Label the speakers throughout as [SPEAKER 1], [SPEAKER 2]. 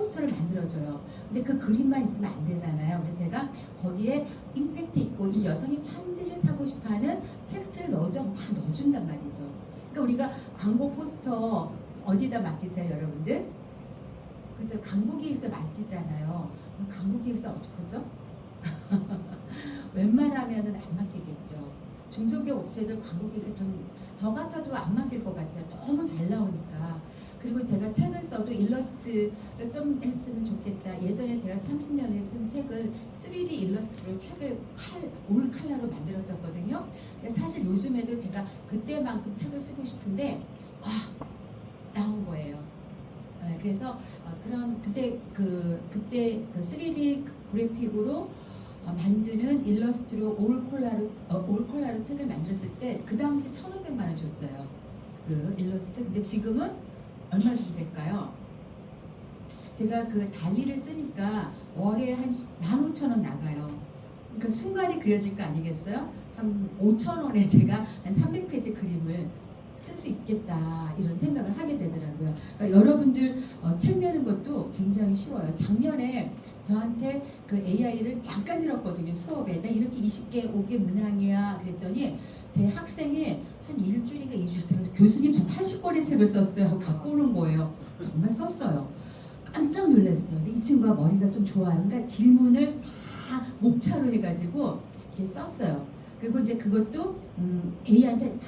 [SPEAKER 1] 포스터를 만들어줘요. 근데 그 그림만 있으면 안 되잖아요. 그래서 제가 거기에 임팩트 있고 이 여성이 반드시 사고 싶어하는 텍스트를 넣어줘. 다 넣어준단 말이죠. 그러니까 우리가 광고 포스터 어디다 맡기세요, 여러분들? 그죠? 광고기획사 맡기잖아요. 광고기획사 어떡하죠? 웬만하면은 안 맡기겠죠. 중소기업 업체들 광고기획사 저 같아도 안 맡길 것 같아요. 너무 잘 나오니까. 그리고 제가 책을 써도 일러스트를 좀 했으면 좋겠다. 예전에 제가 30년에 쓴 책을 3D 일러스트로 책을 올 컬러로 만들었었거든요. 근데 사실 요즘에도 제가 그때만큼 책을 쓰고 싶은데 와 나온 거예요. 네, 그래서 그런 그때 그 3D 그래픽으로 만드는 일러스트로 올 컬러로 책을 만들었을 때 그 당시 1,500만 원 줬어요. 그 일러스트. 근데 지금은 얼마 정도 될까요? 제가 그 달리를 쓰니까 월에 한 15,000원 나가요. 그러니까 순간이 그려질 거 아니겠어요? 한 5,000원에 제가 한 300페이지 그림을 쓸 수 있겠다 이런 생각을 하게 되더라고요. 그러니까 여러분들 책 내는 것도 굉장히 쉬워요. 작년에 저한테 그 AI를 잠깐 들었거든요. 수업에. 나 이렇게 20개 5개 문항이야 그랬더니 제 학생이 한 일주일인가 2주 있다가 교수님 저 80권의 책을 썼어요. 갖고 오는 거예요. 정말 썼어요. 깜짝 놀랐어요. 근데 이 친구가 머리가 좀 좋아요. 그러니까 질문을 다 목차로 해가지고 이렇게 썼어요. 그리고 이제 그것도 AI한테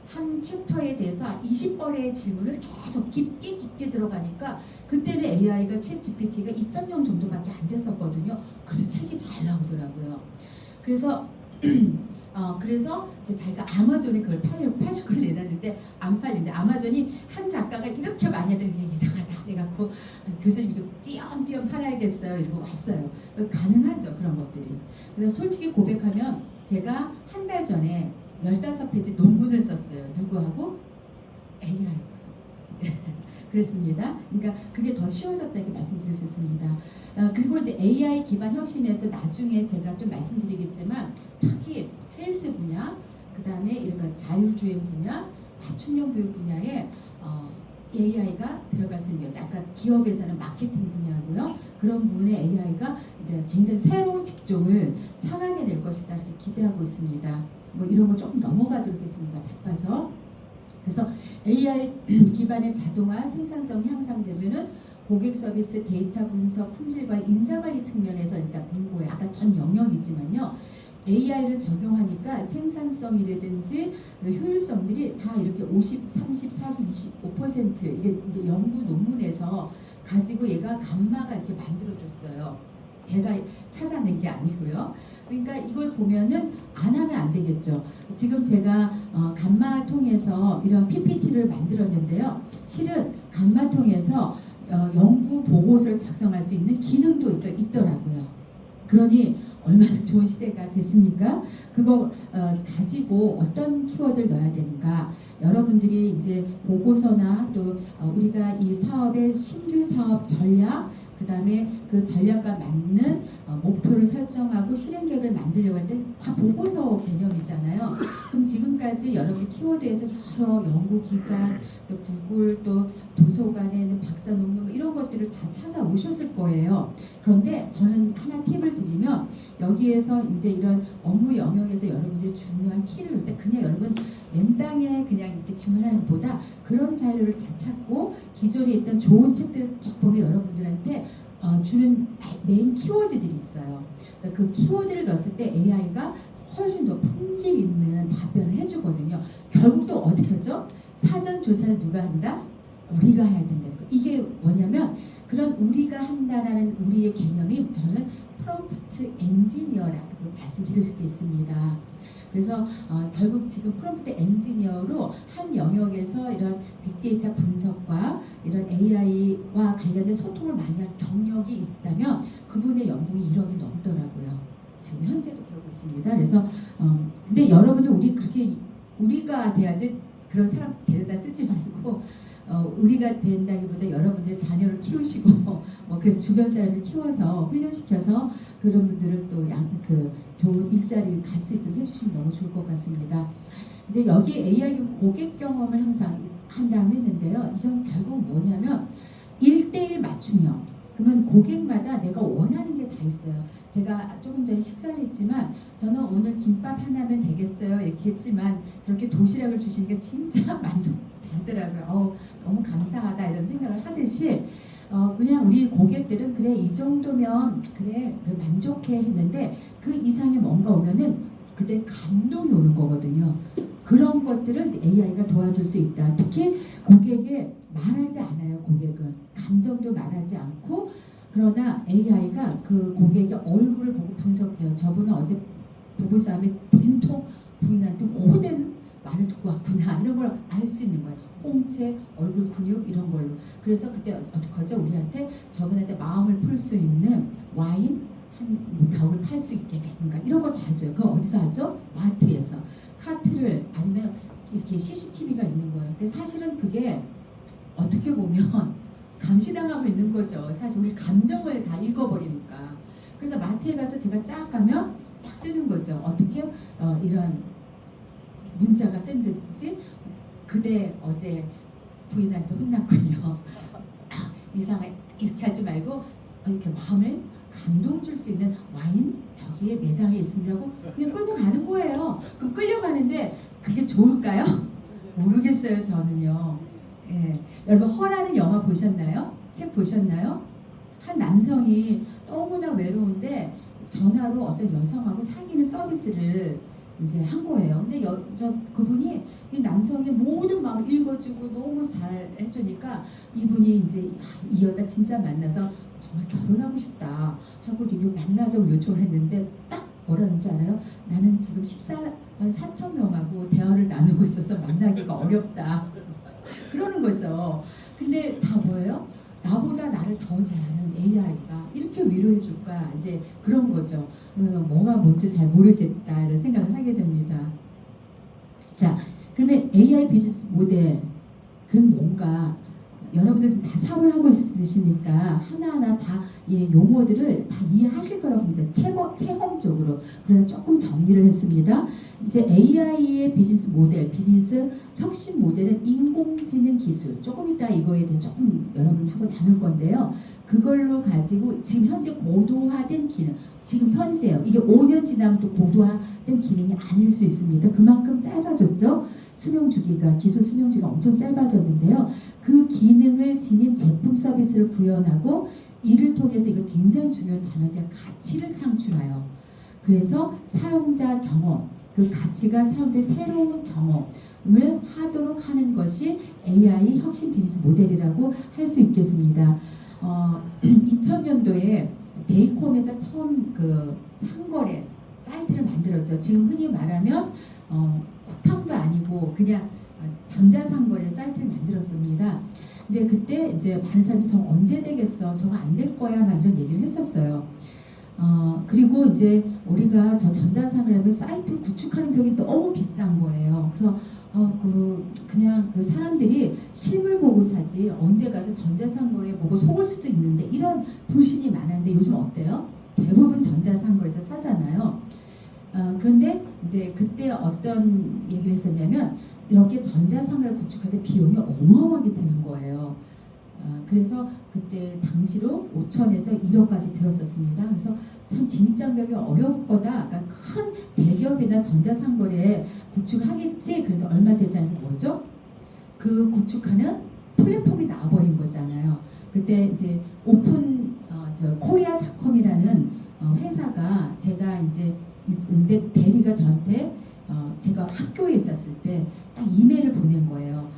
[SPEAKER 1] 한 챕터에 대해서 20번의 질문을 계속 깊게 들어가니까 그때는 AI가 챗 GPT가 2.0 정도밖에 안 됐었거든요. 그래서 책이 잘 나오더라고요. 그래서 그래서 이제 자기가 아마존에 그걸 팔려고 80권을 내놨는데 안 팔린데 아마존이 한 작가가 이렇게 많이 해도 이게 이상하다 해갖고 교수님 이거 띄엄띄엄 팔아야겠어요 이러고 왔어요. 가능하죠 그런 것들이. 그래서 솔직히 고백하면 제가 한 달 전에 15페이지 논문을 썼어요. 누구하고? AI. 그렇습니다. 그러니까 그게 더 쉬워졌다 이렇게 말씀드릴 수 있습니다. 그리고 이제 AI 기반 혁신에서 나중에 제가 좀 말씀드리겠지만 특히 헬스 분야, 그 다음에 이런 자율주행 분야, 맞춤형 교육 분야에 AI가 들어갈 수 있는 거죠. 아까 기업에서는 마케팅 분야고요. 그런 부분에 AI가 이제 굉장히 새로운 직종을 창안해낼 것이다 이렇게 기대하고 있습니다. 뭐 이런 거 조금 넘어가도록 하겠습니다. 바빠서. 그래서 AI 기반의 자동화 생산성이 향상되면은 고객 서비스 데이터 분석 품질과 인사관리 측면에서 일단 본 거예요. 아까 전 영역이지만요. AI를 적용하니까 생산성이라든지 효율성들이 다 이렇게 50, 30, 40, 25% 이게 이제 연구 논문에서 가지고 얘가 감마가 이렇게 만들어줬어요. 제가 찾아낸 게 아니고요. 그러니까 이걸 보면은 안 하면 안 되겠죠. 지금 제가 감마 통해서 이런 PPT를 만들었는데요. 실은 감마 통해서 연구 보고서를 작성할 수 있는 기능도 있더라고요. 그러니 얼마나 좋은 시대가 됐습니까? 그거 가지고 어떤 키워드를 넣어야 되는가? 여러분들이 이제 보고서나 또 우리가 이 사업의 신규 사업 전략, 그 다음에 그 전략과 맞는 목표를 설정하고 실행 계획을 만들려고 할 때 다 보고서 개념이잖아요. 그럼 지금까지 여러분들 키워드에서 여러 연구기관, 또 구글, 또 도서관에는 박사 논문 이런 것들을 다 찾아오셨을 거예요. 그런데 저는 하나 팁을 드리면 여기에서 이제 이런 업무 영역에서 여러분들이 중요한 키를 넣을 때 그냥 여러분 맨땅에 그냥 이렇게 질문하는 것보다 그런 자료를 다 찾고 기존에 있던 좋은 책들을 쭉 보면 여러분들한테 주는 메인 키워드들이 있어요. 그 키워드를 넣었을 때 AI가 훨씬 더 품질 있는 답변을 해주거든요. 결국 또 어떻게 하죠? 사전 조사를 누가 한다? 우리가 해야 된다. 이게 뭐냐면 그런 우리가 한다라는 우리의 개념이 저는 프롬프트 엔지니어라고 말씀드릴 수 있습니다. 그래서 결국 지금 프롬프트 엔지니어로 한 영역에서 이런 빅데이터 분석과 이런 AI와 관련된 소통을 많이 한 경력이 있다면 그분의 연봉이 1억이 넘더라고요. 지금 현재도 그러고 있습니다. 그래서 근데 여러분은 우리가 돼야지 그런 사람 데려다 쓰지 말고 우리가 된다기보다 여러분들의 자녀를 키우시고 뭐 그래서 주변 사람을 키워서 훈련시켜서 그런 분들을 또 좋은 일자리를 갈 수 있도록 해주시면 너무 좋을 것 같습니다. 이제 여기 AI 고객 경험을 항상 한다고 했는데요. 이건 결국 뭐냐면 1:1 맞춤형. 그러면 고객마다 내가 원하는 게 다 있어요. 제가 조금 전에 식사를 했지만 저는 오늘 김밥 하나면 되겠어요 이렇게 했지만 저렇게 도시락을 주시니까 진짜 만족되더라고요. 너무 감사하다 이런 생각을 하듯이 그냥 우리 고객들은 그래 이 정도면 그래 그 만족해 했는데 그 이상의 뭔가 오면은 그때 감동이 오는 거거든요. 그런 것들을 AI가 도와줄 수 있다. 특히 고객에 말하지 않아요. 고객은 감정도 말하지 않고 그러나 AI가 그 고객의 얼굴을 보고 분석해요. 저분은 어제 부부싸움에 된통 부인한테 호된 말을 듣고 왔구나 이런 걸 알 수 있는 거예요. 홍채, 얼굴 근육 이런 걸로. 그래서 그때 어떡하죠? 우리한테 저분한테 마음을 풀 수 있는 와인 한 벽을 팔 수 있게 되는가 이런 걸 다 해줘요. 그거 어디서 하죠? 마트에서 카트를 아니면 이렇게 CCTV가 있는 거예요. 근데 사실은 그게 어떻게 보면 감시당하고 있는 거죠. 사실 우리 감정을 다 읽어버리니까. 그래서 마트에 가서 제가 쫙 가면 딱 뜨는 거죠. 어떻게 이런 문자가 뜬든지 그대 어제 부인한테 혼났군요. 이상하게 이렇게 하지 말고 이렇게 마음을 감동 줄 수 있는 와인 저기에 매장에 있습니다고 그냥 끌고 가는 거예요. 그럼 끌려가는데 그게 좋을까요? 모르겠어요 저는요. 예. 여러분 허라는 영화 보셨나요? 책 보셨나요? 한 남성이 너무나 외로운데 전화로 어떤 여성하고 사귀는 서비스를 이제 한 거예요. 근데 그분이 이 남성의 모든 마음을 읽어주고 너무 잘 해주니까 이분이 이제 이 여자 진짜 만나서 정말 결혼하고 싶다 하고 만나자고 요청을 했는데 딱 뭐라는지 알아요? 나는 지금 14만 4천 명하고 대화를 나누고 있어서 만나기가 어렵다. 그러는 거죠. 근데 다 뭐예요? 나보다 나를 더 잘 아는 AI가 이렇게 위로해 줄까? 이제 그런 거죠. 뭐가 뭔지 잘 모르겠다 이런 생각을 하게 됩니다. 자, 그러면 AI 비즈니스 모델 그 뭔가 여러분들 지금 다 사업을 하고 있으시니까 하나하나 다 이 용어들을 다 이해하실 거라고 봅니다. 체험적으로. 그래서 조금 정리를 했습니다. 이제 AI의 비즈니스 모델, 비즈니스 혁신 모델은 인공지능 기술. 조금 이따 이거에 대해 조금 여러분하고 나눌 건데요. 그걸로 가지고 지금 현재 고도화된 기능, 지금 현재요. 이게 5년 지나면 또 고도화된 기능이 아닐 수 있습니다. 그만큼 짧아졌죠. 수명 주기가 기술 수명 주기가 엄청 짧아졌는데요. 그 기능을 지닌 제품 서비스를 구현하고 이를 통해서 이거 굉장히 중요한 단어인데 가치를 창출해요. 그래서 사용자 경험, 그 가치가 사용된 새로운 경험을 하도록 하는 것이 AI 혁신 비즈니스 모델이라고 할 수 있겠습니다. 2000년도에 데이콤에서 처음 그 상거래 사이트를 만들었죠. 지금 흔히 말하면 쿠팡도 아니고 그냥 전자상거래 사이트를 만들었습니다. 근데 그때 이제 많은 사람이 저 언제 되겠어? 저거 안 될 거야? 막 이런 얘기를 했었어요. 그리고 이제 우리가 저 전자상을 하면 사이트 구축하는 비용이 너무 비싼 거예요. 그래서 그냥 그 사람들이 실물 보고 사지 언제 가서 전자상거래 보고 속을 수도 있는데 이런 불신이 많았는데 요즘 어때요? 대부분 전자상거래에서 사잖아요. 그런데 이제 그때 어떤 얘기를 했었냐면 이렇게 전자상을 구축할 때 비용이 어마어마하게 드는 거예요. 그래서 그때 당시로 5천에서 1억까지 들었었습니다. 그래서 참 진입장벽이 어려울 거다. 그러니까 큰 대기업이나 전자상거래 구축하겠지. 그래도 얼마 되지 않아서 뭐죠? 그 구축하는 플랫폼이 나와버린 거잖아요. 그때 이제 코리아닷컴이라는 회사가 제가 이제 근데 대리가 저한테 제가 학교에 있었을 때 딱 이메일을 보낸 거예요.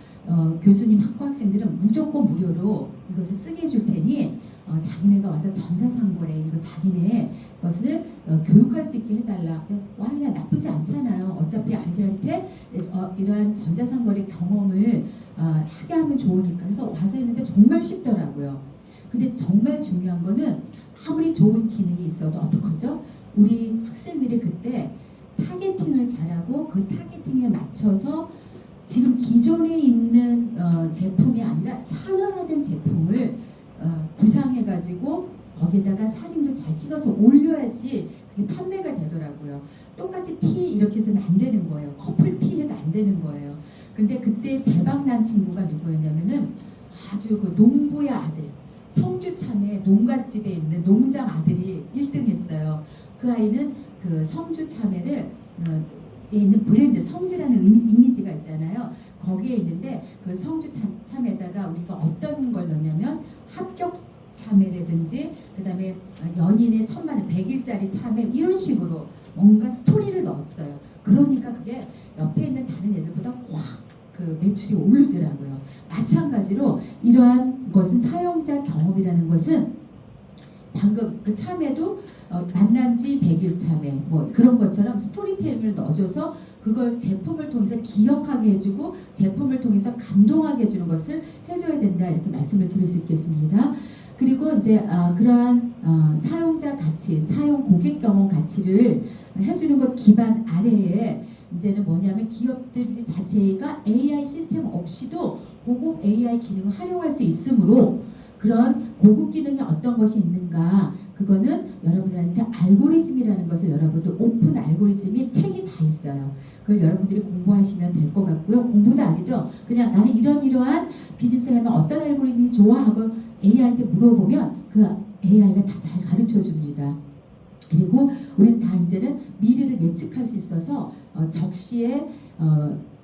[SPEAKER 1] 교수님 학부학생들은 무조건 무료로 이것을 쓰게 해줄 테니 자기네가 와서 전자상거래 이거 자기네 것을 교육할 수 있게 해달라. 와 그냥 나쁘지 않잖아요. 어차피 아이들한테 이러한 전자상거래 경험을 하게 하면 좋으니까. 그래서 와서 했는데 정말 쉽더라고요. 근데 정말 중요한 거는 아무리 좋은 기능이 있어도 어떡하죠? 우리 학생들이 그때 타겟팅을 잘하고 그 타겟팅에 맞춰서 지금 기존에 있는 제품이 아니라 차별화된 제품을 구상해가지고 거기다가 사진도 잘 찍어서 올려야지 그게 판매가 되더라고요. 똑같이 티 이렇게 해서는 안 되는 거예요. 커플 티 해도 안 되는 거예요. 그런데 그때 대박난 친구가 누구였냐면은 아주 그 농부의 아들 성주 참외 농갓집에 있는 농장 아들이 1등했어요. 그 아이는 그 성주 참외를 있는 브랜드 성주라는 이미지가 있잖아요. 거기에 있는데 그 성주 참외에다가 우리가 어떤 걸 넣냐면 합격 참외라든지 그다음에 연인의 천만에 100일짜리 참외 이런 식으로 뭔가 스토리를 넣었어요. 그러니까 그게 옆에 있는 다른 애들보다 확 그 매출이 오르더라고요. 마찬가지로 이러한 것은 사용자 경험이라는 것은 방금 그 참외도 만난 지 100일 참외 뭐 그런 것처럼 스토리텔링을 넣어줘서 그걸 제품을 통해서 기억하게 해주고 제품을 통해서 감동하게 해주는 것을 해줘야 된다 이렇게 말씀을 드릴 수 있겠습니다. 그리고 이제 그러한 사용자 가치, 사용 고객 경험 가치를 해주는 것 기반 아래에 이제는 뭐냐면 기업들 자체가 AI 시스템 없이도 고급 AI 기능을 활용할 수 있으므로 그런 고급 기능이 어떤 것이 있는가 그거는 여러분들한테 알고리즘이라는 것을 여러분들 오픈 알고리즘이 책이 다 있어요. 그걸 여러분들이 공부하시면 될 것 같고요. 공부도 아니죠. 그냥 나는 이러한 비즈니스를 하면 어떤 알고리즘이 좋아 하고 AI한테 물어보면 그 AI가 다 잘 가르쳐 줍니다. 그리고 우리는 다 이제는 미래를 예측할 수 있어서 적시에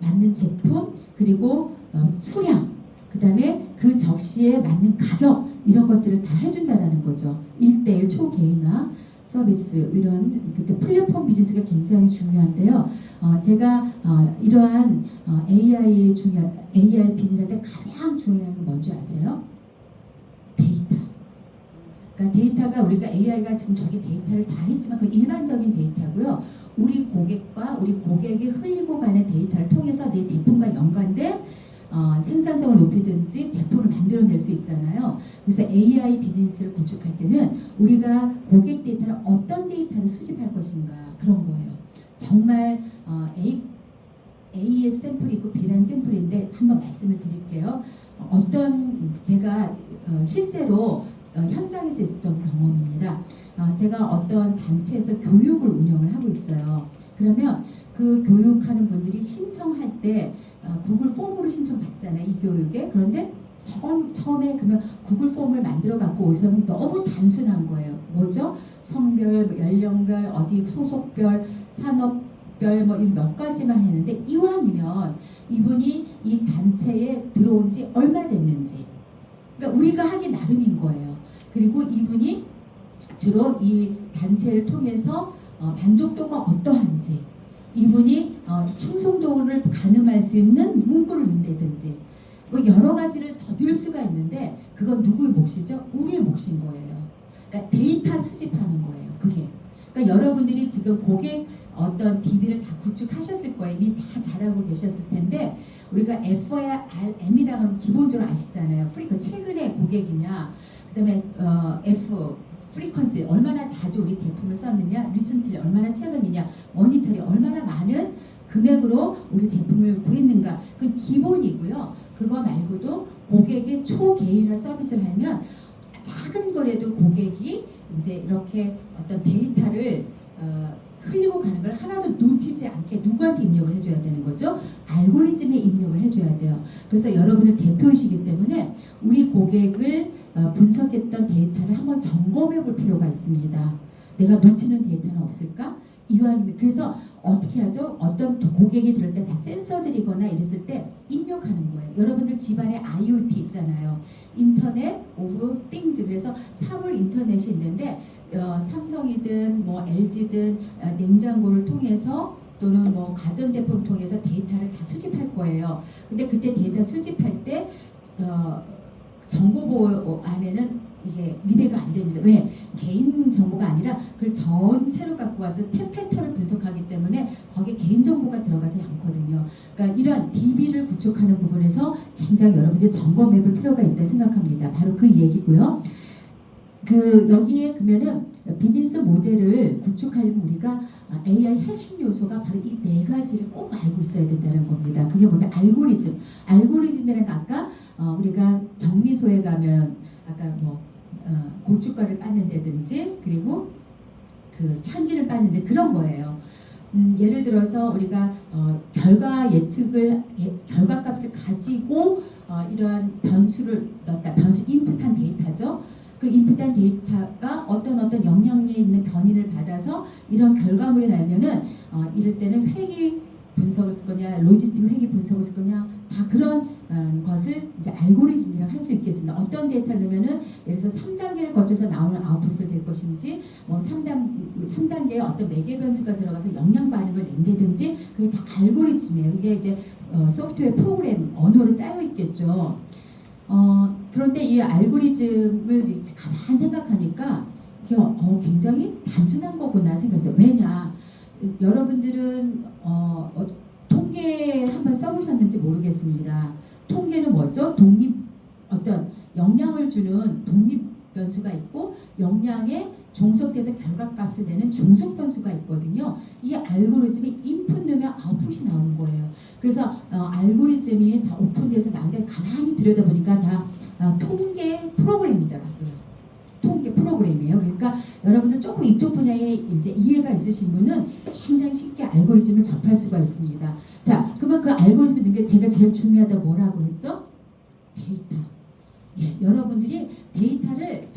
[SPEAKER 1] 맞는 제품 그리고 수량 그 다음에 그 적시에 맞는 가격 이런 것들을 다 해준다라는 거죠. 1:1 초개인화 서비스 이런 그때 플랫폼 비즈니스가 굉장히 중요한데요. 제가 이러한 AI 비즈니스 할 때 가장 중요한 게 뭔지 아세요? 데이터. 그러니까 데이터가 우리가 AI가 지금 저기 데이터를 다 했지만 그 일반적인 데이터고요. 우리 고객과 우리 고객이 흘리고 가는 데이터를 통해서 내 제품과 연관된 생산성을 높이든지 제품을 만들어낼 수 있잖아요. 그래서 AI 비즈니스를 구축할 때는 우리가 고객 데이터를 어떤 데이터를 수집할 것인가 그런 거예요. 정말 A의 샘플이 있고 B라는 샘플인데 한번 말씀을 드릴게요. 어떤 제가 실제로 현장에서 있었던 경험입니다. 제가 어떤 단체에서 교육을 운영을 하고 있어요. 그러면 그 교육하는 분들이 신청할 때 구글 폼으로 신청받잖아요. 이 교육에. 그런데 처음에 그러면 구글 폼을 만들어 갖고 오시면 너무 단순한 거예요. 뭐죠? 성별, 연령별, 어디 소속별, 산업별 뭐 이 몇 가지만 했는데 이왕이면 이분이 이 단체에 들어온 지 얼마 됐는지 그러니까 우리가 하기 나름인 거예요. 그리고 이분이 주로 이 단체를 통해서 만족도가 어떠한지 이분이 충성도를 가늠할 수 있는 문구를 넣는다든지 뭐 여러 가지를 더 넣을 수가 있는데 그건 누구의 몫이죠? 우리의 몫인 거예요. 그러니까 데이터 수집하는 거예요. 그게. 그러니까 여러분들이 지금 고객 어떤 DB를 다 구축하셨을 거예요. 이미 다 잘하고 계셨을 텐데 우리가 FRM이라고 하면 기본적으로 아시잖아요. 최근에 고객이냐 그 다음에 F 프리퀀시 얼마나 자주 우리 제품을 썼느냐 리센틀리 얼마나 최근이냐 모니터리 얼마나 많은 금액으로 우리 제품을 구했는가 그건 기본이고요. 그거 말고도 고객의 초개인화 서비스를 하면 작은 거라도 고객이 이제 이렇게 어떤 데이터를 흘리고 가는 걸 하나도 놓치지 않게 누구한테 입력을 해줘야 되는 거죠? 알고리즘에 입력을 해줘야 돼요. 그래서 여러분들 대표이시기 때문에 우리 고객을 분석했던 데이터를 한번 점검해 볼 필요가 있습니다. 내가 놓치는 데이터는 없을까? 이왕이면 그래서 어떻게 하죠? 어떤 고객이 들을 때 다 센서들이거나 이랬을 때 입력하는 거예요. 여러분들 집안에 IoT 있잖아요. 인터넷 오브 띵즈 그래서 사물 인터넷이 있는데 삼성이든 뭐 LG든 냉장고를 통해서 또는 뭐 가전제품을 통해서 데이터를 다 수집할 거예요. 근데 그때 데이터 수집할 때 정보보호 안에는 이게 미배가 안 됩니다. 왜? 개인 정보가 아니라 그걸 전체로 갖고 와서 템플릿을 분석하기 때문에 거기에 개인 정보가 들어가지 않거든요. 그러니까 이런 DB를 구축하는 부분에서 굉장히 여러분들이 점검해 볼 필요가 있다 생각합니다. 바로 그 얘기고요. 여기에 그러면은 비즈니스 모델을 구축하려면 우리가 AI 핵심 요소가 바로 이 네 가지를 꼭 알고 있어야 된다는 겁니다. 그게 뭐냐면 알고리즘. 알고리즘이란 아까 우리가 정미소에 가면 아까 뭐 고춧가루를 빻는다든지 그리고 그 참기를 빻는데 그런 거예요. 예를 들어서 우리가 결과값을 가지고 이러한 변수를 넣었다. 변수 인풋한 데이터죠. 그 인풋한 데이터가 어떤 영향이 있는 변이를 받아서 이런 결과물이 나면은 이럴 때는 회계 분석을 쓸 거냐, 로지스틱 회계 분석을 쓸 거냐, 다 그런 것을 이제 알고리즘이랑 할 수 있겠습니다. 어떤 데이터를 넣으면은 예를 들어서 3단계를 거쳐서 나오는 아웃풋을 될 것인지, 뭐 3단계에 어떤 매개 변수가 들어가서 영향 반응을 낸다든지, 그게 다 알고리즘이에요. 이게 이제 소프트웨어 프로그램 언어로 짜여 있겠죠. 그런데 이 알고리즘을 가만 생각하니까 이게 굉장히 단순한 거구나 생각했어요. 왜냐? 여러분들은 통계 한번 써보셨는지 모르겠습니다. 통계는 뭐죠? 어떤 영향을 주는 독립 변수가 있고 영향에 종속돼서 결과값을 내는 종속 변수가 있거든요. 이 알고리즘이 인풋 넣으면 아웃풋이 나오는 거예요. 그래서 알고리즘이 다 오픈돼서 나오는데 가만히 들여다보니까 다 통계 프로그램이더라고요. 통계 프로그램이에요. 그러니까 여러분들 조금 이쪽 분야에 이제 이해가 있으신 분은 굉장히 쉽게 알고리즘을 접할 수가 있습니다. 자, 그러면 그 알고리즘을 넣는 게 제가 제일 중요하다 뭐라고 했죠? 데이터. 예, 여러분들이 데이터를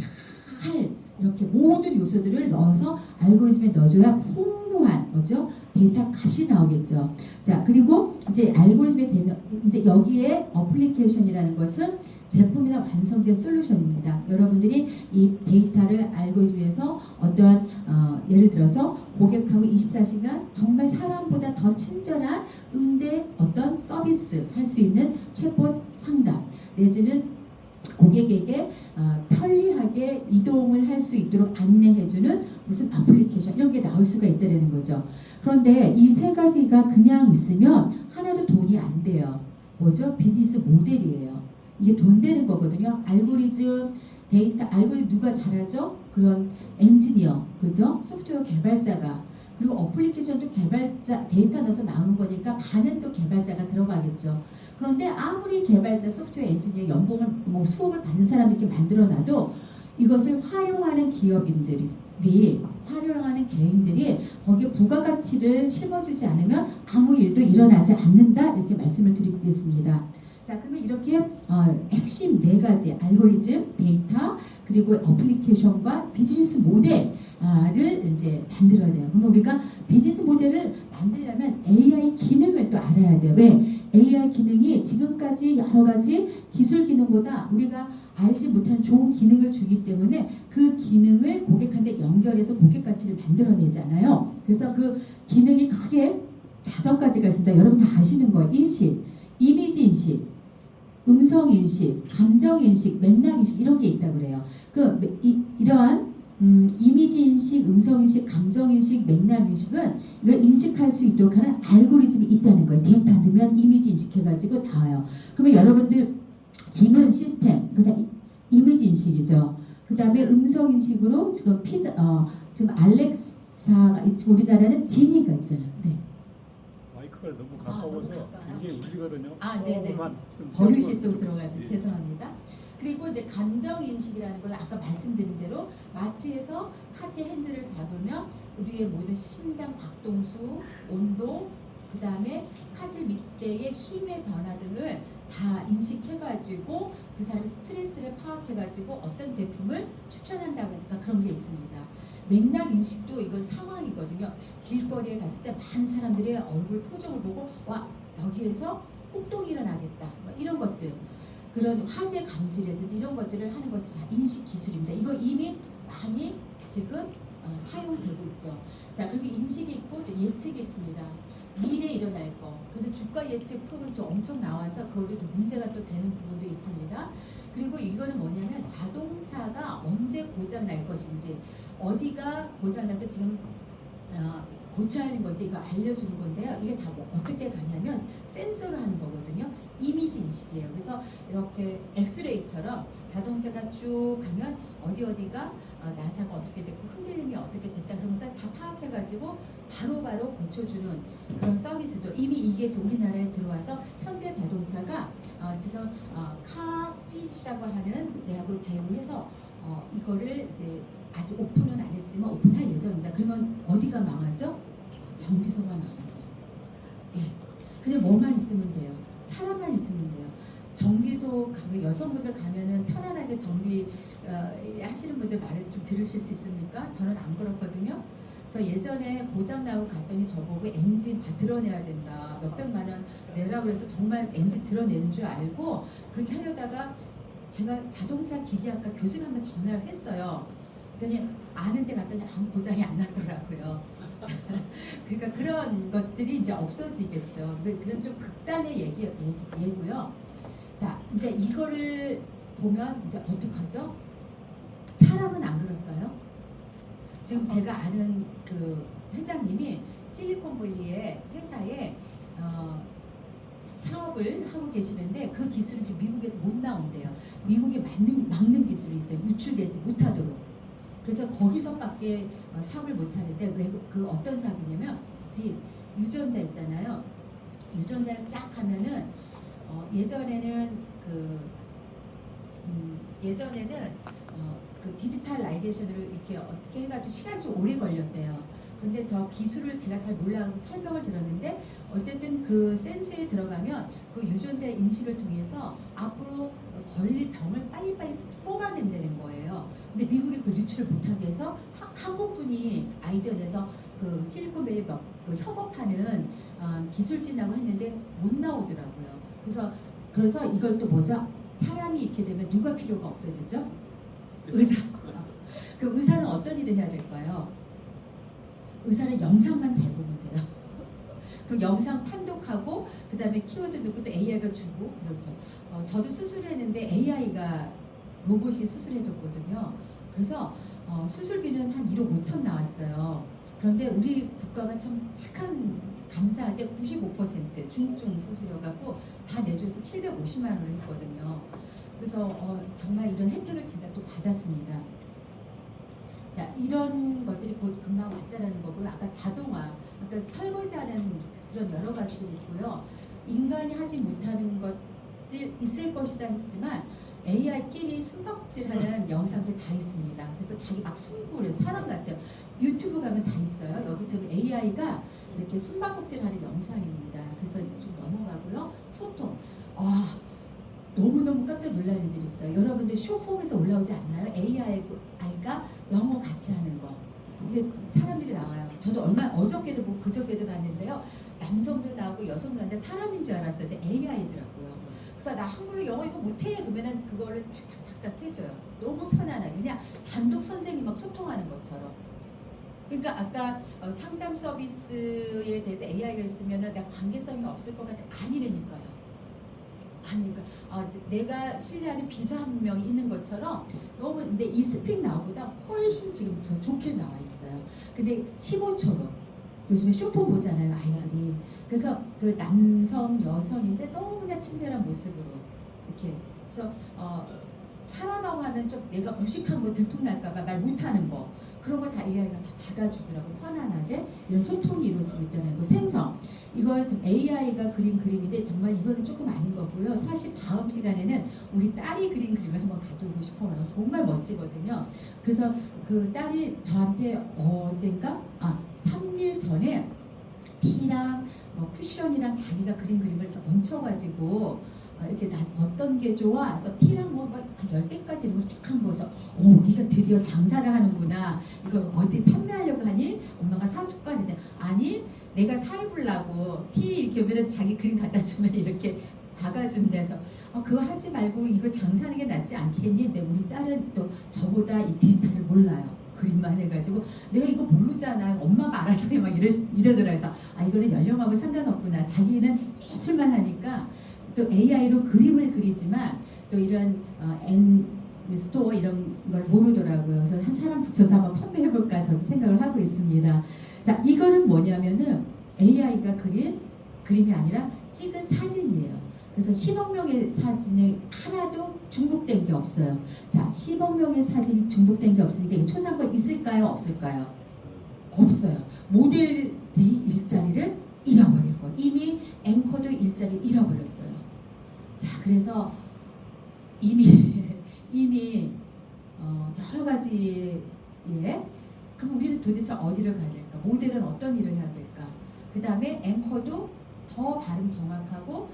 [SPEAKER 1] 잘 이렇게 모든 요소들을 넣어서 알고리즘에 넣어줘야 풍부한 뭐죠? 데이터 값이 나오겠죠. 자, 그리고 이제 알고리즘에 되는 이제 여기에 어플리케이션이라는 것은 제품이나 완성된 솔루션입니다. 여러분들이 이 데이터를 알고리즘에서 어떠한 예를 들어서 고객하고 24시간 정말 사람보다 더 친절한 응대 어떤 서비스 할 수 있는 챗봇 상담 내지는 고객에게 편리하게 이동을 할 수 있도록 안내해주는 무슨 애플리케이션 이런 게 나올 수가 있다는 거죠. 그런데 이 세 가지가 그냥 있으면 하나도 돈이 안 돼요. 뭐죠? 비즈니스 모델이에요. 이게 돈 되는 거거든요. 알고리즘, 데이터, 알고리즘 누가 잘하죠? 그런 엔지니어, 그죠? 소프트웨어 개발자가 그리고 어플리케이션도 개발자 데이터 넣어서 나오는 거니까 반은 또 개발자가 들어가겠죠. 그런데 아무리 개발자 소프트웨어 엔지니어 연봉을 뭐 수억을 받는 사람들 이렇게 만들어놔도 이것을 활용하는 기업인들이 활용하는 개인들이 거기에 부가가치를 심어주지 않으면 아무 일도 일어나지 않는다 이렇게 말씀을 드리겠습니다. 자, 그러면 이렇게 핵심 네 가지 알고리즘, 데이터, 그리고 어플리케이션과 비즈니스 모델을 이제 만들어야 돼요. 그러면 우리가 비즈니스 모델을 만들려면 AI 기능을 또 알아야 돼요. 왜? AI 기능이 지금까지 여러 가지 기술 기능보다 우리가 알지 못하는 좋은 기능을 주기 때문에 그 기능을 고객한테 연결해서 고객 가치를 만들어내잖아요. 그래서 그 기능이 크게 5가지가 있습니다. 여러분 다 아시는 거예요. 인식, 이미지 인식, 음성 인식, 감정 인식, 맥락 인식 이런 게 있다 그래요. 이러한 이미지 인식, 음성 인식, 감정 인식, 맥락 인식은 이걸 인식할 수 있도록 하는 알고리즘이 있다는 거예요. 데이터 넣으면 이미지 인식해가지고 다 와요. 그러면 여러분들 지문 시스템, 그다음 이미지 인식이죠. 그 다음에 음성 인식으로 지금 지금 알렉사가 우리나라는 지니가 있잖아요. 네.
[SPEAKER 2] 마이크가 너무 가까워서 굉장히 울리거든요.
[SPEAKER 1] 네네.
[SPEAKER 2] 조금만 좀
[SPEAKER 1] 버릇이 또
[SPEAKER 2] 세우면
[SPEAKER 1] 들어가지고
[SPEAKER 2] 좋겠지.
[SPEAKER 1] 죄송합니다. 그리고 이제 감정 인식이라는 건 아까 말씀드린 대로 마트에서 카트 핸들을 잡으면 우리의 모든 심장 박동수, 온도, 그 다음에 카트 밑에의 힘의 변화 등을 다 인식해가지고 그 사람의 스트레스를 파악해가지고 어떤 제품을 추천한다고 하니까 그런 게 있습니다. 맥락 인식도 이건 상황이거든요. 길거리에 갔을 때 많은 사람들의 얼굴 표정을 보고 와 여기에서 폭동이 일어나겠다 뭐 이런 것들 그런 화재 감지라든지 이런 것들을 하는 것이 다 인식 기술입니다. 이거 이미 많이 지금 사용되고 있죠. 자, 그리고 인식이 있고 예측이 있습니다. 미래에 일어날 거. 그래서 주가 예측 프로그램이 엄청 나와서 그걸로 좀 문제가 또 되는 부분도 있습니다. 그리고 이거는 뭐냐면 자동차가 언제 고장 날 것인지 어디가 고장 나서 지금 고쳐야 하는 건지 이거 알려주는 건데요. 이게 다 뭐 어떻게 가냐면 센서로 하는 거거든요. 이미지 인식이에요. 그래서 이렇게 엑스레이처럼 자동차가 쭉 가면 어디가 나사가 어떻게 됐고 흔들림이 어떻게 됐다 그런 것을 다 파악해가지고 바로바로 고쳐주는 그런 서비스죠. 이미 이게 지금 우리나라에 들어와서 현대자동차가 지금 카핏이라고 하는 데하고 제휴해서 이거를 이제 아직 오픈은 안 했지만 오픈할 예정입니다. 그러면 어디가 망하죠? 정비소가 망하죠. 예. 그냥 뭐만 있으면 돼요. 사람만 있으면 돼요. 정비소 가면 여성분들 가면은 편안하게 정비 하시는 분들 말을 좀 들으실 수 있습니까? 저는 안 그렇거든요. 저 예전에 고장 나고 갔더니 저보고 엔진 다 드러내야 된다. 몇백만 원 내라 그래서 정말 엔진 드러내는 줄 알고 그렇게 하려다가 제가 자동차 기계학과 교수님 한번 전화를 했어요. 그랬더니 아는 데 갔더니 아무 고장이 안 났더라고요. 그러니까 그런 것들이 이제 없어지겠죠. 그건 좀 극단의 얘고요. 자, 이제 이거를 보면 이제 어떡하죠? 사람은 안 그럴까요? 지금 제가 아는 그 회장님이 실리콘밸리의 회사에 사업을 하고 계시는데 그 기술은 지금 미국에서 못 나온대요. 미국에 막는 기술이 있어요. 유출되지 못하도록. 그래서 거기서밖에 사업을 못 하는데 왜 그 어떤 사업이냐면 유전자 있잖아요. 유전자를 쫙 하면은 예전에는 그 디지털라이제이션으로 이렇게 어떻게 해가지고 시간이 좀 오래 걸렸대요. 근데 저 기술을 제가 잘 몰라서 설명을 들었는데 어쨌든 그 센스에 들어가면 그 유전자 인식을 통해서 앞으로 걸릴 병을 빨리빨리 뽑아낸다는 거예요. 근데 미국이 그 유출을 못하게 해서 한국 분이 아이디어 내서 그 실리콘밸리 그 협업하는 기술진하고 했는데 못 나오더라고요. 그래서 이걸 또 뭐죠? 사람이 있게 되면 누가 필요가 없어지죠? 의사. 그 의사는 어떤 일을 해야 될까요? 의사는 영상만 잘 보면 돼요. 그 영상 판독하고 그 다음에 키워드 넣고 또 AI가 주고 그렇죠. 저도 수술했는데 AI가 로봇이 수술해줬거든요. 그래서 수술비는 한 1억 5천 나왔어요. 그런데 우리 국가가 참 착한 감사하게 95% 중증 수술이어갖고 다 내줘서 750만 원을 했거든요. 그래서 정말 이런 혜택을 제가 또 받았습니다. 자, 이런 것들이 곧 금방 왔다라는 거고요. 아까 자동화, 아까 설거지하는 그런 여러 가지들이 있고요. 인간이 하지 못하는 것들 있을 것이다 했지만 AI끼리 숨바꼭질하는 영상들 다 있습니다. 그래서 자기 막 숨고를 사람 같아요. 유튜브 가면 다 있어요. 여기 지금 AI가 이렇게 숨바꼭질하는 영상입니다. 그래서 좀 넘어가고요. 소통. 너무너무 깜짝 놀랄 일들이 있어요. 여러분들 쇼폼에서 올라오지 않나요? AI가 영어 같이 하는 거. 이게 사람들이 나와요. 저도 어저께도 보고 그저께도 봤는데요. 남성도 나오고 여성도 나오는데 사람인 줄 알았어요. 근데 AI더라고요. 그래서 나 한글로 영어 이거 못해. 그러면은 그거를 착착착착 해줘요. 너무 편안하게 그냥 단독 선생님하고 소통하는 것처럼. 그러니까 아까 상담 서비스에 대해서 AI가 있으면은 나 관계성이 없을 것 같아. 아니라니까요. 그러니까 내가 신뢰하는 비서 한 명이 있는 것처럼 너무 근데 이 스픽 나오보다 훨씬 지금 더 좋게 나와 있어요. 근데 15초로 요즘에 쇼폼 보잖아요 아이들이. 그래서 그 남성 여성인데 너무나 친절한 모습으로 이렇게 그래서 사람하고 하면 좀 내가 무식한 거 들통날까봐 말 못하는 거 그런 거 다 AI가 다 받아주더라고요. 편안하게 이런 소통이 이루어지고 있다는 거. 생성 이거 지금 AI가 그린 그림인데 정말 이거는 조금 아닌 거고요. 사실 다음 시간에는 우리 딸이 그린 그림을 한번 가져오고 싶어요. 정말 멋지거든요. 그래서 그 딸이 저한테 어젠가 3일 전에 티랑 쿠션이랑 자기가 그린 그림을 이렇게 얹혀가지고 이렇게 난 어떤 게 좋아? 그래서 티랑 뭐한 10개까지 이런 걸 쫙 한거 해서 네가 드디어 장사를 하는구나. 이거 어디 판매하려고 하니? 엄마가 사줄까? 했는데 아니 내가 사입으려고 티 이렇게 오면 자기 그림 갖다 주면 이렇게 박아준대서 그거 하지 말고 이거 장사하는 게 낫지 않겠니? 근데 우리 딸은 또 저보다 이 디지털을 몰라요. 그림만 해가지고 내가 이거 모르잖아. 엄마가 알아서 해 막 이러더라. 그래서 이거는 연령하고 상관없구나. 자기는 예술만 하니까 또 AI로 그림을 그리지만 또 이런 스토어 이런 걸 모르더라고요. 그래서 한 사람 붙여서 한번 판매해볼까 저도 생각을 하고 있습니다. 자, 이거는 뭐냐면은 AI가 그린 그림이 아니라 찍은 사진이에요. 그래서 10억 명의 사진이 하나도 중복된 게 없어요. 자, 10억 명의 사진이 중복된 게 없으니까 이 초상권 있을까요? 없을까요? 없어요. 모델이 일자리를 잃어버리고 이미 앵커도 일자리를 잃어버렸어요. 자, 그래서 이미 여러 가지 그럼 우리는 도대체 어디를 가야 될까? 모델은 어떤 일을 해야 될까? 그 다음에 앵커도 더 발음 정확하고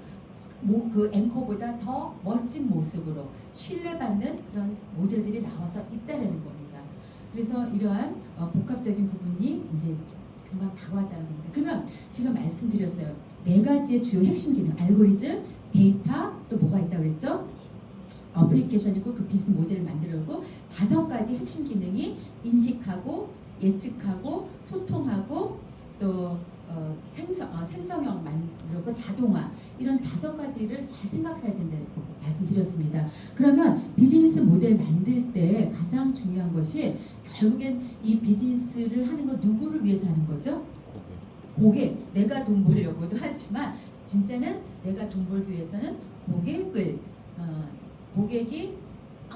[SPEAKER 1] 그 앵커보다 더 멋진 모습으로 신뢰받는 그런 모델들이 나와서 있다라는 겁니다. 그래서 이러한 복합적인 부분이 이제 금방 다가왔다는 겁니다. 그러면 지금 말씀드렸어요. 4가지의 주요 핵심 기능, 알고리즘, 데이터, 또 뭐가 있다고 그랬죠? 어플리케이션이고 그 비즈니스 모델을 만들고 5가지 핵심 기능이 인식하고 예측하고 소통하고 또 생성형 만들고 자동화 이런 5가지를 잘 생각해야 된다고 말씀드렸습니다. 그러면 비즈니스 모델 만들 때 가장 중요한 것이 결국엔 이 비즈니스를 하는 건 누구를 위해서 하는 거죠? 고객. 내가 돈 벌려고도 하지만 진짜는 내가 돈 벌기 위해서는 고객이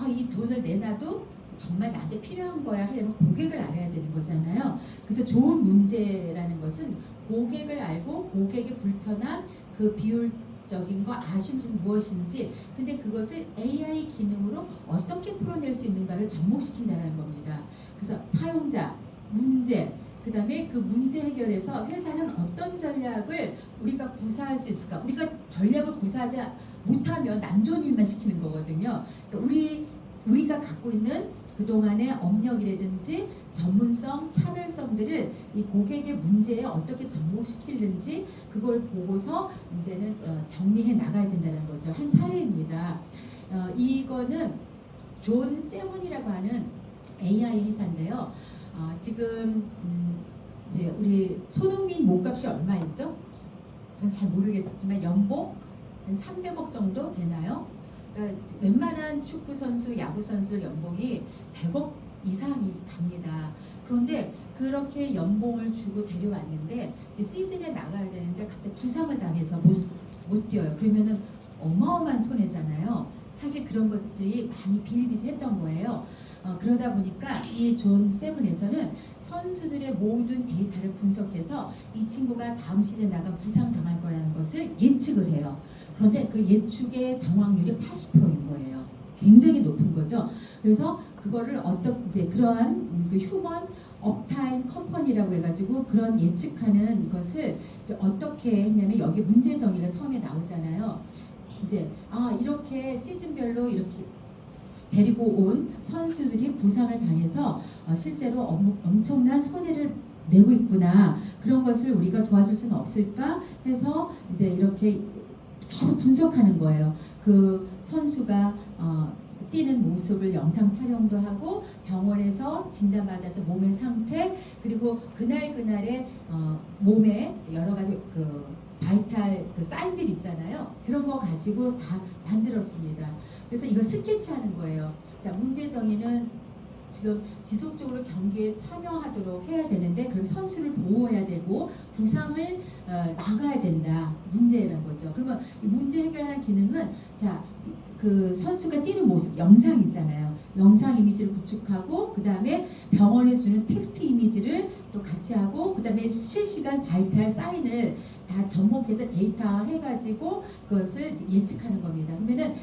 [SPEAKER 1] 이 돈을 내놔도 정말 나한테 필요한 거야 하려면 고객을 알아야 되는 거잖아요. 그래서 좋은 문제라는 것은 고객을 알고 고객의 불편함, 그 비효율적인 거, 아쉬움이 무엇인지, 근데 그것을 AI 기능으로 어떻게 풀어낼 수 있는가를 접목시킨다는 겁니다. 그래서 사용자, 문제, 그 다음에 그 문제 해결에서 회사는 어떤 전략을 우리가 구사할 수 있을까? 우리가 전략을 구사하지 못하면 남 좋은 일만 시키는 거거든요. 그러니까 우리가 갖고 있는 그동안의 업력이라든지 전문성, 차별성들을 이 고객의 문제에 어떻게 접목시키는지 그걸 보고서 이제는 정리해 나가야 된다는 거죠. 한 사례입니다. 이거는 존 세븐이라고 하는 AI 회사인데요. 지금 이제 우리 손흥민 몸값이 얼마였죠? 전 잘 모르겠지만 연봉 한 300억 정도 되나요? 그러니까 웬만한 축구 선수, 야구 선수 연봉이 100억 이상이 갑니다. 그런데 그렇게 연봉을 주고 데려왔는데 이제 시즌에 나가야 되는데 갑자기 부상을 당해서 못 뛰어요. 그러면은 어마어마한 손해잖아요. 사실 그런 것들이 많이 비일비재했던 거예요. 그러다 보니까 이 존 세븐에서는 선수들의 모든 데이터를 분석해서 이 친구가 다음 시즌에 나가 부상당할 거라는 것을 예측을 해요. 그런데 그 예측의 정확률이 80%인 거예요. 굉장히 높은 거죠. 그래서 그거를 이제 그러한 그 휴먼 업타임 컴퍼니라고 해가지고 그런 예측하는 것을 이제 어떻게 했냐면 여기 문제 정의가 처음에 나오잖아요. 이제 이렇게 시즌별로 이렇게 데리고 온 선수들이 부상을 당해서 실제로 엄청난 손해를 내고 있구나. 그런 것을 우리가 도와줄 수는 없을까 해서 이제 이렇게 계속 분석하는 거예요. 그 선수가 뛰는 모습을 영상 촬영도 하고 병원에서 진단받았던 몸의 상태 그리고 그날의 몸에 여러 가지 그 바이탈 그 사인들 있잖아요. 그런 거 가지고 다 만들었습니다. 그래서 이거 스케치하는 거예요. 자, 문제 정의는 지금 지속적으로 경기에 참여하도록 해야 되는데 그 선수를 보호해야 되고 부상을 막아야 된다. 문제라는 거죠. 그러면 이 문제 해결하는 기능은 그 선수가 뛰는 모습 영상 있잖아요. 영상 이미지를 구축하고 그 다음에 병원에 주는 텍스트 이미지를 또 같이 하고 그 다음에 실시간 바이탈 사인을 다 접목해서 데이터 해가지고 그것을 예측하는 겁니다. 그러면은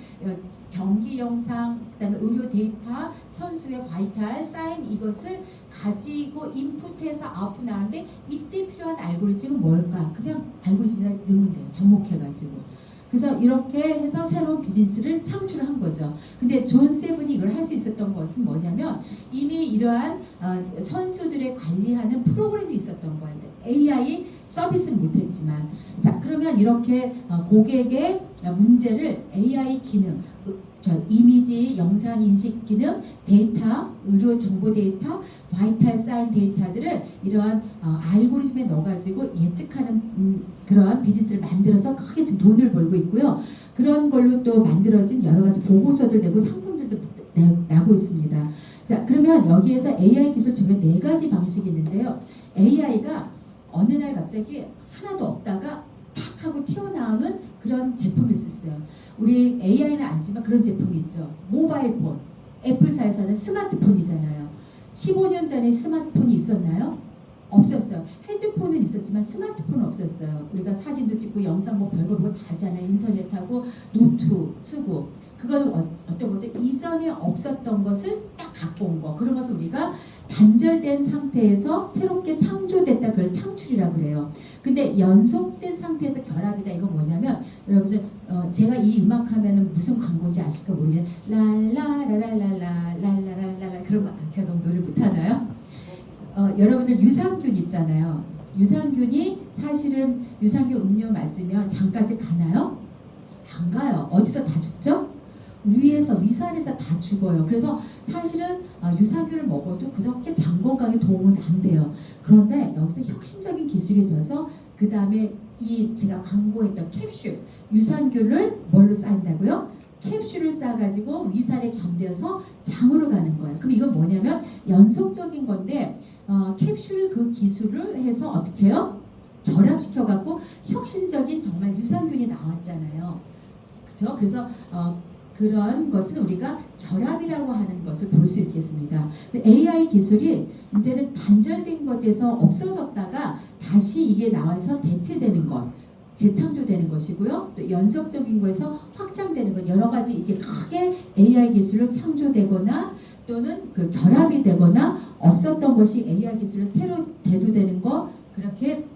[SPEAKER 1] 경기 영상, 그다음에 의료 데이터, 선수의 바이탈 사인 이것을 가지고 인풋해서 아웃풋 나오는데 이때 필요한 알고리즘은 뭘까? 그냥 알고리즘에다 넣으면 돼요. 접목해가지고. 그래서 이렇게 해서 새로운 비즈니스를 창출한 거죠. 근데 존 세븐이 이걸 할 수 있었던 것은 뭐냐면 이미 이러한 선수들의 관리하는 프로그램이 있었던 거예요. AI 서비스는 못했지만 자 그러면 이렇게 고객의 문제를 AI 기능 이미지, 영상 인식 기능, 데이터, 의료 정보 데이터, 바이탈 사인 데이터들을 이러한 알고리즘에 넣어가지고 예측하는 그러한 비즈니스를 만들어서 크게 지금 돈을 벌고 있고요. 그런 걸로 또 만들어진 여러 가지 보고서들 내고 상품들도 나고 있습니다. 자, 그러면 여기에서 AI 기술 중에 4가지 방식이 있는데요. AI가 어느 날 갑자기 하나도 없다가 탁 하고 튀어나오는 그런 제품을 썼어요. 우리 AI는 아니지만 그런 제품이 있죠. 모바일 폰. 애플사에서는 스마트폰이잖아요. 15년 전에 스마트폰이 있었나요? 없었어요. 핸드폰은 있었지만 스마트폰은 없었어요. 우리가 사진도 찍고 영상 뭐 별거 보고 다 하잖아요. 인터넷하고 노트 쓰고. 그건 어떤 거죠? 이전에 없었던 것을 딱 갖고 온 거. 그런 것을 우리가 단절된 상태에서 새롭게 창조됐다. 그걸 창출이라고 그래요. 근데 연속된 상태에서 결합이다. 이건 뭐냐면 여러분 제가 이 음악 하면은 무슨 광고인지 아실까 모르겠는데 랄라라라라라 랄라라라라 그런 거 제가 너무 노래 못하나요? 여러분들 유산균 있잖아요. 유산균이 사실은 유산균 음료 맞으면 장까지 가나요? 안 가요. 어디서 다 죽죠? 위에서 위산에서 다 죽어요. 그래서 사실은 유산균을 먹어도 그렇게 장 건강에 도움은 안 돼요. 그런데 여기서 혁신적인 기술이 되어서 그 다음에 이 제가 광고했던 캡슐 유산균을 뭘로 쌓인다고요? 캡슐을 쌓아가지고 위산에 견뎌서 장으로 가는 거예요. 그럼 이건 뭐냐면 연속적인 건데 캡슐 그 기술을 해서 어떻게 해요? 결합시켜갖고 혁신적인 정말 유산균이 나왔잖아요. 그죠? 그래서 그런 것은 우리가 결합이라고 하는 것을 볼 수 있겠습니다. AI 기술이 이제는 단절된 것에서 없어졌다가 다시 이게 나와서 대체되는 것, 재창조되는 것이고요. 또 연속적인 거에서 확장되는 것, 여러 가지 이게 크게 AI 기술로 창조되거나 또는 그 결합이 되거나 없었던 것이 AI 기술로 새로 대두되는 것, 그렇게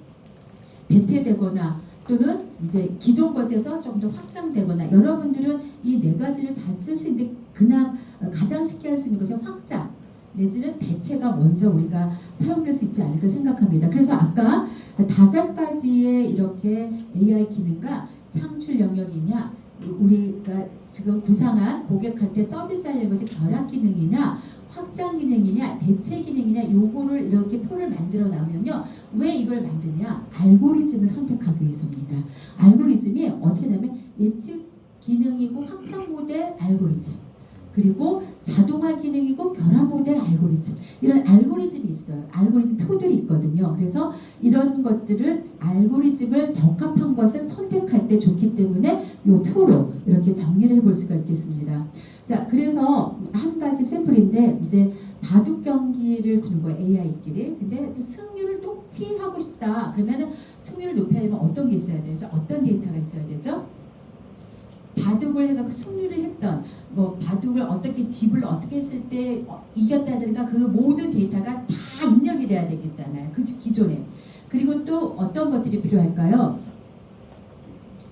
[SPEAKER 1] 대체되거나 또는 이제 기존 것에서 좀 더 확장되거나 여러분들은 이 네 가지를 다 쓸 수 있는데 그냥 가장 쉽게 할 수 있는 것이 확장 내지는 대체가 먼저 우리가 사용될 수 있지 않을까 생각합니다. 그래서 아까 5가지의 이렇게 AI 기능과 창출 영역이냐 우리가 지금 구상한 고객한테 서비스하려는 것이 결합 기능이냐 확장 기능이냐 대체 기능이냐 요거를 이렇게 표를 만들어 나면요. 왜 이걸 만드냐? 알고리즘을 선택하기 위해서입니다. 알고리즘이 어떻게 되냐면 예측 기능이고 확장 모델 알고리즘 그리고 자동화 기능이고 결합 모델 알고리즘 이런 알고리즘이 있어요. 알고리즘 표들이 있거든요. 그래서 이런 것들은 알고리즘을 적합한 것을 선택할 때 좋기 때문에 이 표로 이렇게 정리를 해볼 수가 있겠습니다. 자, 그래서 한 가지 샘플인데 이제 바둑 경기를 두는 거예요. AI끼리. 근데 승률을 높이 하고 싶다. 그러면은 승률을 높이 하려면 어떤 게 있어야 되죠? 어떤 데이터가 있어야 되죠? 바둑을 해갖고 승리를 했던 뭐 바둑을 어떻게 집을 어떻게 했을 때 이겼다든가 그 모든 데이터가 다 입력이 돼야 되겠잖아요. 그 기존에. 그리고 또 어떤 것들이 필요할까요?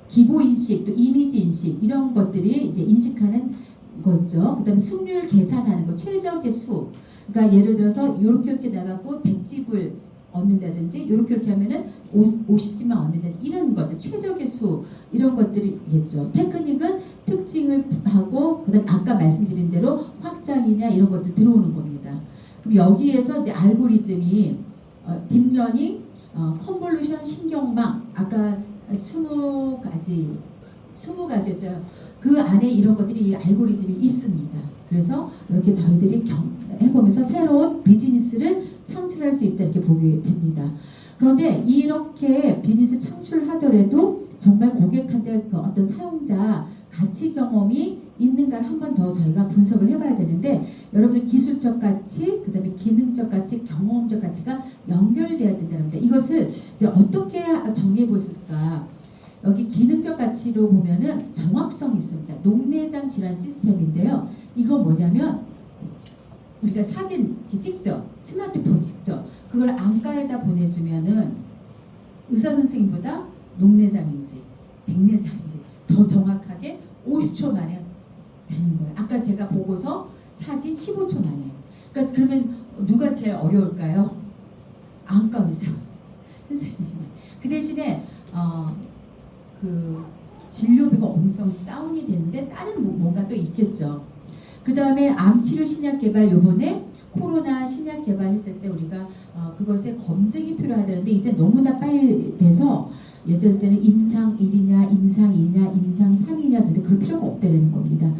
[SPEAKER 1] 기보 인식, 또 이미지 인식 이런 것들이 이제 인식하는 거죠. 그다음에 승률 계산하는 거, 최적의 수. 그러니까 예를 들어서 이렇게 나가고 100집을 얻는다든지 이렇게 하면은 50집만 얻는다든지 이런 것들 최적의 수 이런 것들이겠죠. 테크닉은 특징을 하고 그다음에 아까 말씀드린 대로 확장이냐 이런 것들 들어오는 겁니다. 그럼 여기에서 이제 알고리즘이 딥러닝, 컨볼루션, 신경망 아까 20가지였죠. 그 안에 이런 것들이 알고리즘이 있습니다. 그래서 이렇게 저희들이 해보면서 새로운 비즈니스를 창출할 수 있다 이렇게 보게 됩니다. 그런데 이렇게 비즈니스 창출하더라도 정말 고객한테 그 어떤 사용자 가치 경험이 있는가를 한 번 더 저희가 분석을 해봐야 되는데 여러분들 기술적 가치, 그 다음에 기능적 가치, 경험적 가치가 연결돼야 된다는데 이것을 이제 어떻게 정리해 볼 수 있을까? 여기 기능적 가치로 보면은 정확성이 있습니다. 녹내장 질환 시스템인데요. 이거 뭐냐면 우리가 사진 이렇게 찍죠. 스마트폰 찍죠. 그걸 안과에다 보내주면은 의사 선생님보다 녹내장인지 백내장인지 더 정확하게 50초 만에 되는 거예요. 아까 제가 보고서 사진 15초 만에. 그러니까 그러면 누가 제일 어려울까요? 안과 의사 선생님. 그 대신에 그 진료비가 엄청 다운이 되는데 다른 뭔가 또 있겠죠. 그 다음에 암치료 신약 개발 요번에 코로나 신약 개발했을 때 우리가 그것에 검증이 필요하다는데 이제 너무나 빨리 돼서 예전 때는 임상 1이냐 임상 2냐 임상 3이냐 근데 그럴 필요가 없다는 겁니다.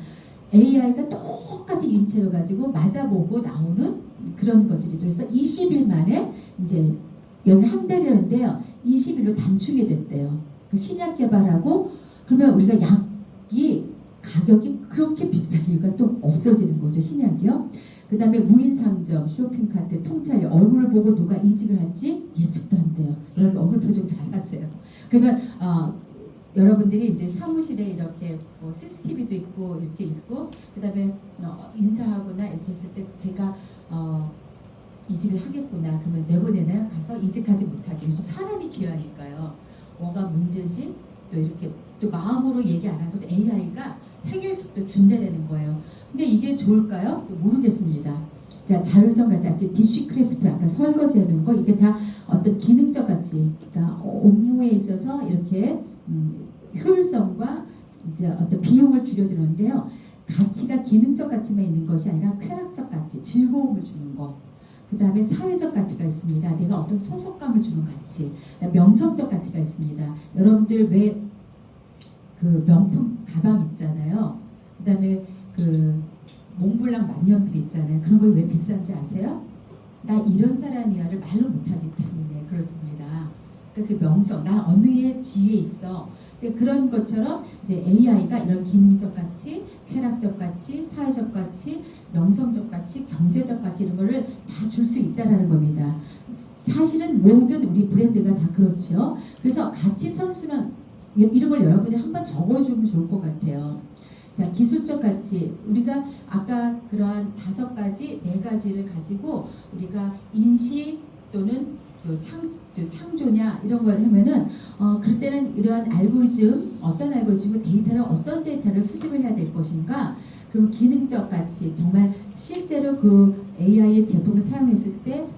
[SPEAKER 1] AI가 똑같은 인체로 가지고 맞아보고 나오는 그런 것들이죠. 그래서 20일 만에 이제 여기 한 달이었는데요. 20일로 단축이 됐대요. 그 신약 개발하고 그러면 우리가 약이 가격이 그렇게 비싼 이유가 또 없어지는 거죠. 신약이요. 그 다음에 무인상점, 쇼핑카트, 통찰력, 얼굴을 보고 누가 이직을 할지 예측도 안 돼요. 여러분 얼굴 표정 잘 하세요. 그러면 여러분들이 이제 사무실에 이렇게 뭐 CCTV도 있고 이렇게 있고 그 다음에 인사하거나 이렇게 했을 때 제가 이직을 하겠구나. 그러면 내보내나요? 가서 이직하지 못하게. 요즘 사람이 귀하니까요. 뭐가 문제지? 또 이렇게 또 마음으로 얘기 안 하고 또 AI가 해결책도 준다라는 거예요. 근데 이게 좋을까요? 또 모르겠습니다. 자, 자율성 가지 않게 디시크래프트 아까 설거지 하는 거 이게 다 어떤 기능적 가치, 그러니까 업무에 있어서 이렇게 효율성과 이제 어떤 비용을 줄여드는데요. 가치가 기능적 가치만 있는 것이 아니라 쾌락적 가치, 즐거움을 주는 거. 그 다음에 사회적 가치가 있습니다. 내가 어떤 소속감을 주는 가치, 명성적 가치가 있습니다. 여러분들 왜 그 명품 가방 있잖아요. 그 다음에 그 몽블랑 만년필 있잖아요. 그런 거 왜 비싼지 아세요? 나 이런 사람이야를 말로 못하기 때문에 그렇습니다. 그러니까 그 명성, 난 어느의 지위에 있어. 그런 것처럼 이제 AI가 이런 기능적 가치, 쾌락적 가치, 사회적 가치, 명성적 가치, 경제적 가치 이런 거를 다 줄 수 있다라는 겁니다. 사실은 모든 우리 브랜드가 다 그렇죠. 그래서 가치 선순환 이런 걸 여러분이 한번 적어주면 좋을 것 같아요. 자, 기술적 가치. 우리가 아까 그러한 5가지, 4가지를 가지고 우리가 인식 또는 그 창조냐 이런 걸 하면은 그럴 때는 이러한 알고리즘, 어떤 알고리즘은 데이터를 어떤 데이터를 수집을 해야 될 것인가, 그리고 기능적 가치, 정말 실제로 그 AI의 제품을 사용했을 때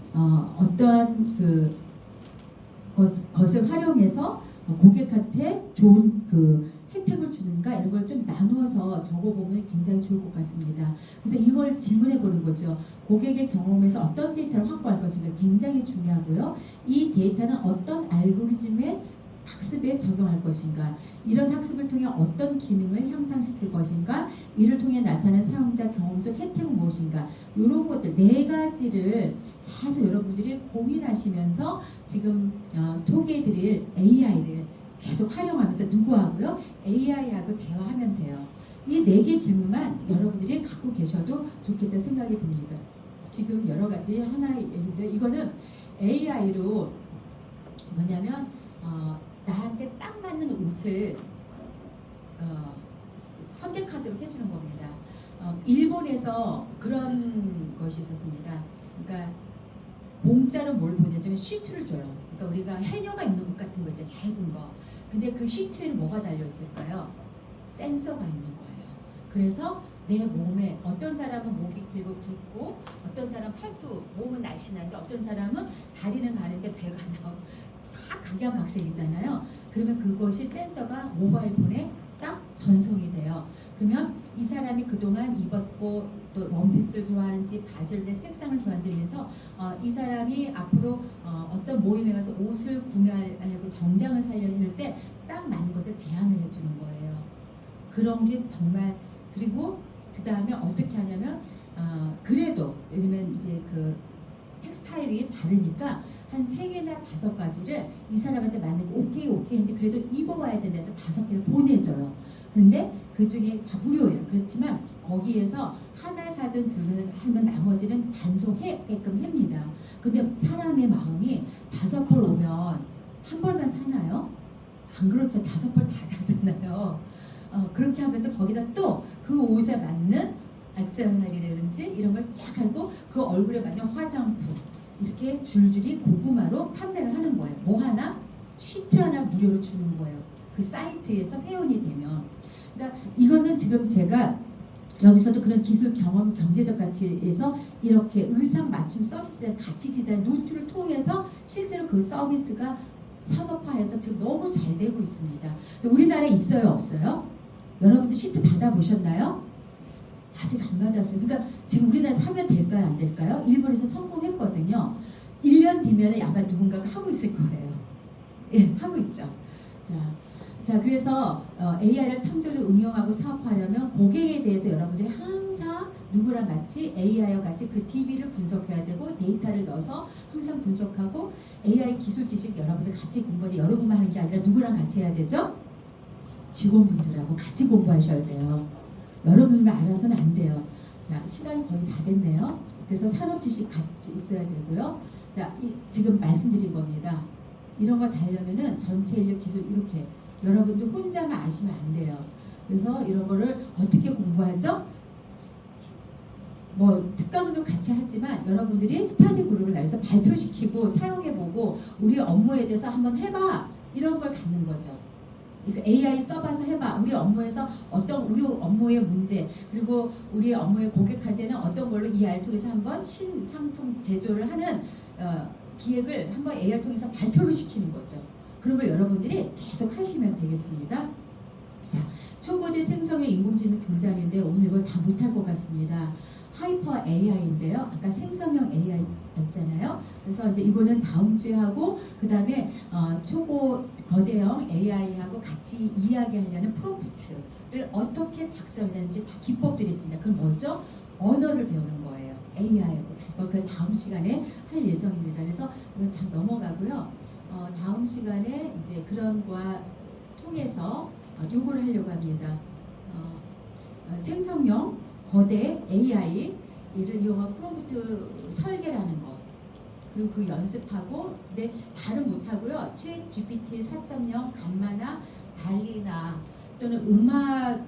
[SPEAKER 1] 어떠한 그 것을 활용해서 고객한테 좋은 그 혜택을 주는가 이런 걸 좀 나누어서 적어보면 굉장히 좋을 것 같습니다. 그래서 이걸 질문해 보는 거죠. 고객의 경험에서 어떤 데이터를 확보할 것인가 굉장히 중요하고요. 이 데이터는 어떤 알고리즘의 학습에 적용할 것인가, 이런 학습을 통해 어떤 기능을 향상시킬 것인가, 이를 통해 나타나는 사용자 경험 속 혜택은 무엇인가, 이런 것들 4가지를 계속 여러분들이 고민하시면서 지금 소개해드릴 AI를 계속 활용하면서 누구하고요? AI하고 대화하면 돼요. 이 4개 질문만 여러분들이 갖고 계셔도 좋겠다 생각이 듭니다. 지금 여러 가지 하나의 예인데 이거는 AI로 뭐냐면 나한테 딱 맞는 옷을 선택하도록 해주는 겁니다. 일본에서 그런 것이 있었습니다. 그러니까 공짜로 뭘 보내주면 시트를 줘요. 그러니까 우리가 해녀가 입는 옷 같은 거 있잖아요. 얇은 거. 근데 그 시트에는 뭐가 달려 있을까요? 센서가 있는 거예요. 그래서 내 몸에 어떤 사람은 목이 길고 굵고 어떤 사람은 팔도 몸은 날씬한데 어떤 사람은 다리는 가는데 배가 나오고 다 각양각색이잖아요. 그러면 그것이 센서가 모바일 폰에 딱 전송이 돼요. 그러면 이 사람이 그동안 입었고 또 원피스를 좋아하는지 바지를 내 색상을 좋아하는지면서 이 사람이 앞으로 어떤 모임에 가서 옷을 구매하려고 정장을 사려고 할 때 딱 맞는 것을 제안을 해주는 거예요. 그런 게 정말. 그리고 그 다음에 어떻게 하냐면 그래도 왜냐면 이제 그 텍스타일이 다르니까 한 3개나 5가지를 이 사람한테 맞는 거 오케이 했는데 그래도 입어봐야 된다 해서 5개를 보내줘요. 근데 그 중에 다 무료예요. 그렇지만 거기에서 하나 사든 둘 사든 하면 나머지는 반송해게끔 합니다. 근데 사람의 마음이 5벌 오면 한 벌만 사나요? 안 그렇죠. 5벌 다 사잖아요. 그렇게 하면서 거기다 또 그 옷에 맞는 액세서리라든지 이런 걸 쫙 하고 그 얼굴에 맞는 화장품 이렇게 줄줄이 고구마로 판매를 하는 거예요. 뭐 하나? 시트 하나 무료로 주는 거예요. 그 사이트에서 회원이 되면. 그러니까 이거는 지금 제가 여기서도 그런 기술 경험 경제적 가치에서 이렇게 의상 맞춤 서비스에 가치 디자인 노트를 통해서 실제로 그 서비스가 산업화해서 지금 너무 잘 되고 있습니다. 우리나라에 있어요, 없어요? 여러분들 시트 받아보셨나요? 아직 안 받았어요. 그러니까 지금 우리나라에서 하면 될까요, 안 될까요? 일본에서 성공했거든요. 1년 뒤면 아마 누군가가 하고 있을 거예요. 예, 하고 있죠. 자, 그래서 AI를 창조를 응용하고 사업화하려면 고객에 대해서 여러분들이 항상 누구랑 같이 AI와 같이 그 DB를 분석해야 되고 데이터를 넣어서 항상 분석하고 AI 기술 지식 여러분들 같이 공부하는데 여러분만 하는 게 아니라 누구랑 같이 해야 되죠? 직원분들하고 같이 공부하셔야 돼요. 여러분만 알아서는 안 돼요. 자, 시간이 거의 다 됐네요. 그래서 산업 지식 같이 있어야 되고요. 자, 지금 말씀드린 겁니다. 이런 거 다 하려면은 전체 인력 기술 이렇게 여러분들 혼자만 아시면 안 돼요. 그래서 이런 거를 어떻게 공부하죠? 뭐 특강도 같이 하지만 여러분들이 스터디 그룹 그래서 발표시키고 사용해보고 우리 업무에 대해서 한번 해봐 이런 걸 갖는 거죠. 이거 AI 써봐서 해봐. 우리 업무에서 우리 업무의 문제 그리고 우리 업무의 고객한테는 어떤 걸로 이 AI를 통해서 한번 신상품 제조를 하는 기획을 한번 AI를 통해서 발표를 시키는 거죠. 그런 걸 여러분들이 계속 하시면 되겠습니다. 자, 초고대 생성형 인공지능 등장인데 오늘 이걸 다 못할 것 같습니다. 하이퍼 AI인데요. 아까 생성형 AI였잖아요. 그래서 이제 이거는 다음 주에 하고 그 다음에 거대형 AI하고 같이 이야기하려는 프롬프트를 어떻게 작성해야 되는지 다 기법들이 있습니다. 그럼 뭐죠? 언어를 배우는 거예요. AI를. 그 다음 시간에 할 예정입니다. 그래서 이건 잘 넘어가고요. 다음 시간에 이제 그런 거와 통해서 요거를 하려고 합니다. 생성형 거대 AI를 이용한 프롬프트 설계라는 것 그리고 그 연습하고 근데 다른 못하고요. 챗 GPT 4.0 감마나 달리나 또는 음악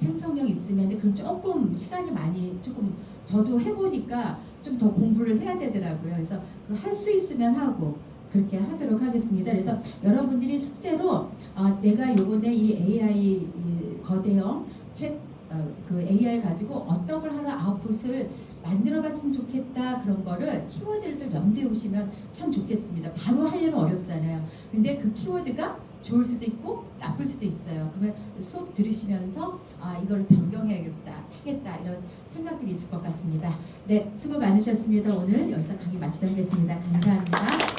[SPEAKER 1] 생성형 있으면 그건 조금 시간이 많이 조금 저도 해보니까 좀 더 공부를 해야 되더라고요. 그래서 할 수 있으면 하고 그렇게 하도록 하겠습니다. 그래서 여러분들이 숙제로 내가 요번에 이 AI 거대형 그 AI 가지고 어떤 걸 하나 아웃풋을 만들어봤으면 좋겠다 그런 거를 키워드를 좀 염두에 오시면 참 좋겠습니다. 바로 하려면 어렵잖아요. 근데 그 키워드가 좋을 수도 있고 나쁠 수도 있어요. 그러면 수업 들으시면서 이걸 변경해야겠다 하겠다 이런 생각들이 있을 것 같습니다. 네, 수고 많으셨습니다. 오늘 여기서 강의 마치도록 하겠습니다. 감사합니다.